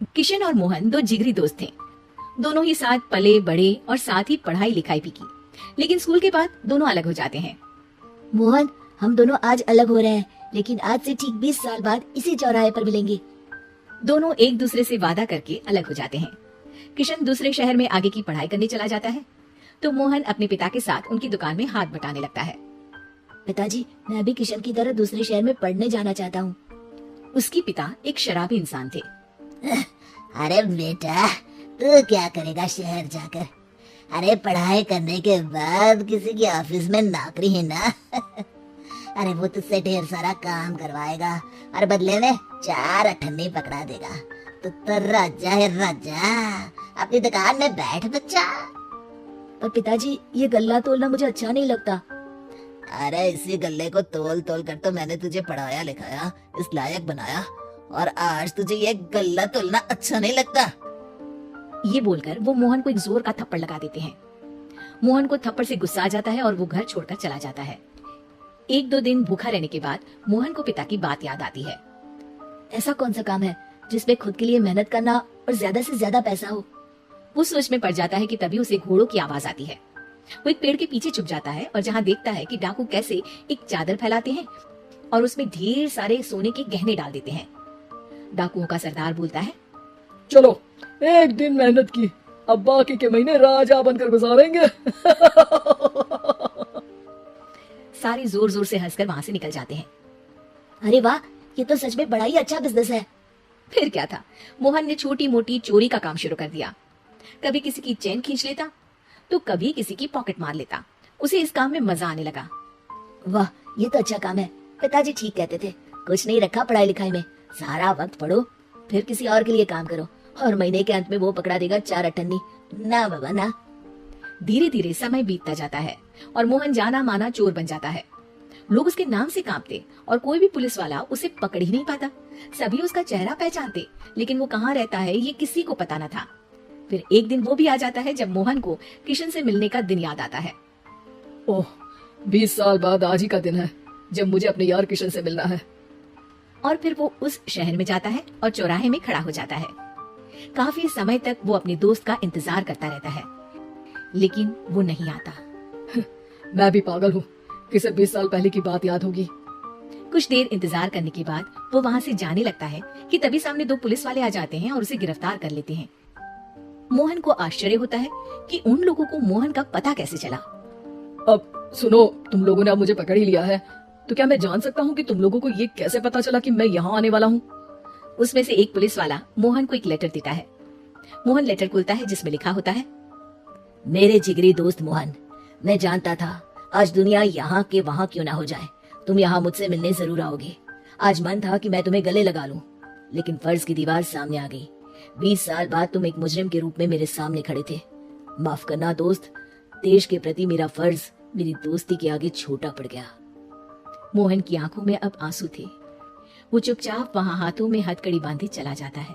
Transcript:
किशन और मोहन दो जिगरी दोस्त थे। दोनों ही साथ पले बड़े और साथ ही पढ़ाई लिखाई भी की, लेकिन स्कूल के बाद दोनों अलग हो जाते हैं। मोहन, हम दोनों आज अलग हो रहे हैं, लेकिन आज से ठीक 20 साल बाद इसी चौराहे पर मिलेंगे। दोनों एक दूसरे से वादा करके अलग हो जाते हैं। किशन दूसरे शहर में आगे की पढ़ाई करने चला जाता है, तो मोहन अपने पिता के साथ उनकी दुकान में हाथ बटाने लगता है। पिताजी, मैं भी किशन की तरह दूसरे शहर में पढ़ने जाना चाहता हूँ। उसके पिता एक शराबी इंसान थे। अरे बेटा, तू क्या करेगा शहर जाकर? अरे पढ़ाई करने के बाद किसी की ऑफिस में नौकरी है ना। अरे वो तुझसे ढेर सारा काम करवाएगा और बदले में 4 अठन्नी पकड़ा देगा। तो राजा है राजा, अपनी दुकान में बैठ बच्चा। पर पिताजी, ये गल्ला तोलना मुझे अच्छा नहीं लगता। अरे इसी गल्ले को तोल तोल कर तो मैंने तुझे पढ़ाया लिखाया, इस लायक बनाया, और आज तुझे ये गल्ला तोलना अच्छा नहीं लगता। ये बोलकर वो मोहन को एक जोर का थप्पड़ लगा देते हैं। मोहन को थप्पड़ से गुस्सा आ जाता है और वो घर छोड़कर चला जाता है। 1-2 दिन भूखा रहने के बाद मोहन को पिता की बात याद आती है। ऐसा कौन सा काम है जिसमें खुद के लिए मेहनत करना और ज्यादा से ज्यादा पैसा हो? वो सोच में पड़ जाता है कि तभी उसे घोड़ों की आवाज आती है। वो एक पेड़ के पीछे छुप जाता है और जहाँ देखता है कि डाकू कैसे एक चादर फैलाते हैं और उसमें ढेर सारे सोने के गहने डाल देते हैं। डाकुओं का सरदार बोलता है, चलो, एक दिन मेहनत की, अब बाकी के महीने राजा बनकर गुजारेंगे। सारे जोर जोर से हंसकर वहां से निकल जाते हैं। अरे वाह, ये तो सच में बड़ा ही अच्छा बिजनेस है। फिर क्या था, मोहन ने छोटी मोटी चोरी का काम शुरू कर दिया। कभी किसी की चेन खींच लेता, तो कभी किसी की पॉकेट मार लेता। उसे इस काम में मजा आने लगा। वाह, ये तो अच्छा काम है। पिताजी ठीक कहते थे, कुछ नहीं रखा पढ़ाई लिखाई में, सारा वक्त पढ़ो, फिर किसी और के लिए काम करो, और महीने के अंत में वो पकड़ा देगा 4 अठन्नी। ना बाबा ना। धीरे धीरे समय बीतता जाता है और मोहन जाना माना चोर बन जाता है। लोग उसके नाम से कांपते और कोई भी पुलिस वाला उसे पकड़ ही नहीं पाता। सभी उसका चेहरा पहचानते, लेकिन वो कहाँ रहता है ये किसी को पता न था। फिर एक दिन वो भी आ जाता है जब मोहन को किशन से मिलने का दिन याद आता है। ओह, 20 साल बाद आज ही का दिन है जब मुझे अपने यार किशन से मिलना है। और फिर वो उस शहर में जाता है और चौराहे में खड़ा हो जाता है। काफी समय तक वो अपने दोस्त का इंतजार करता रहता है, लेकिन वो नहीं आता। मैं भी पागल हूँ, किसे 20 साल पहले की बात याद होगी। कुछ देर इंतजार करने के बाद वो वहाँ से जाने लगता है कि तभी सामने 2 पुलिस वाले आ जाते हैं और उसे गिरफ्तार कर लेते हैं। मोहन को आश्चर्य होता है कि उन लोगों को मोहन का पता कैसे चला। अब सुनो, तुम लोगों ने अब मुझे पकड़ ही लिया है, तो क्या मैं जान सकता हूँ कि तुम लोगों को ये कैसे पता चला कि मैं यहाँ आने वाला हूँ? उसमें से एक पुलिस वाला मोहन को एक लेटर देता है। मोहन लेटर खोलता है जिसमें लिखा होता है, मेरे जिगरी दोस्त मोहन, मैं जानता था आज दुनिया यहाँ के वहाँ क्यों ना हो जाए, तुम यहाँ मुझसे मिलने जरूर आओगे। आज मन था कि मैं तुम्हें गले लगा लूं, लेकिन फर्ज की दीवार सामने आ गई। 20 साल बाद तुम एक मुजरिम के रूप में मेरे सामने खड़े थे। माफ करना दोस्त, देश के प्रति मेरा फर्ज मेरी दोस्ती के आगे छोटा पड़ गया। मोहन की आंखों में अब आंसू थे। वो चुपचाप वहां हाथों में हथकड़ी बांधे चला जाता है।